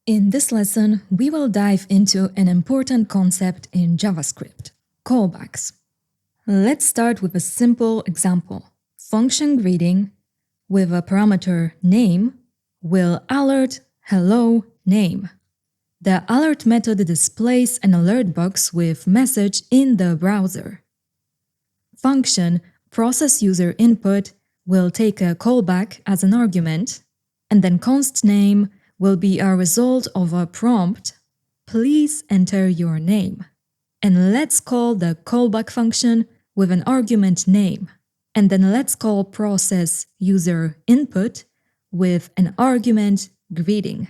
In this lesson, we will dive into an important concept in JavaScript, callbacks. Let's start with a simple example. Function greeting with a parameter name will alert hello name. The alert method displays an alert box with message in the browser. Function process user input will take a callback as an argument, and then const name will be a result of a prompt, please enter your name. And let's call the callback function with an argument name. And then let's call process user input with an argument greeting.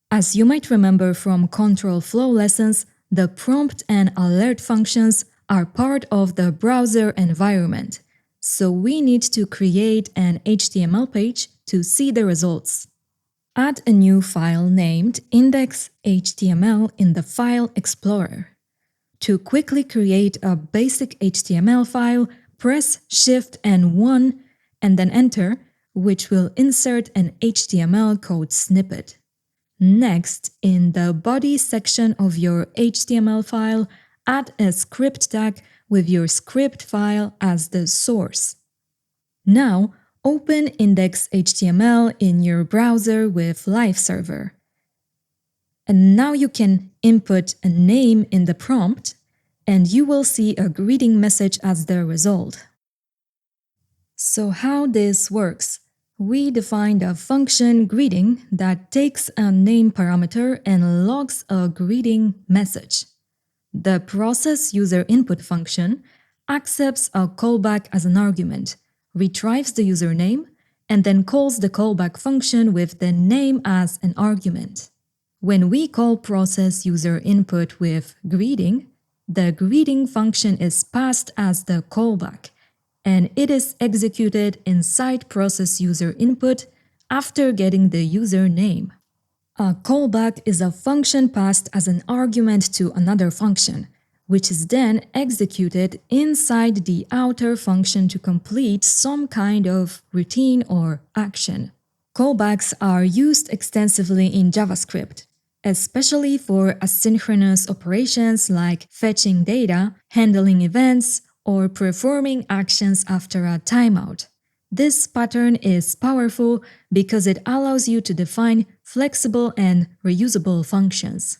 As you might remember from control flow lessons, the prompt and alert functions are part of the browser environment. So we need to create an HTML page to see the results. Add a new file named index.html in the File Explorer. To quickly create a basic HTML file, press Shift and 1 and then Enter, which will insert an HTML code snippet. Next, in the body section of your HTML file, add a script tag with your script file as the source. Now, open index.html in your browser with Live Server. And now you can input a name in the prompt, and you will see a greeting message as the result. So how this works? We defined a function greeting that takes a name parameter and logs a greeting message. The process user input function accepts a callback as an argument, retrieves the username, and then calls the callback function with the name as an argument. When we call process user input with greeting, the greeting function is passed as the callback, and it is executed inside process user input after getting the username. A callback is a function passed as an argument to another function, which is then executed inside the outer function to complete some kind of routine or action. Callbacks are used extensively in JavaScript, especially for asynchronous operations like fetching data, handling events, or performing actions after a timeout. This pattern is powerful because it allows you to define flexible and reusable functions.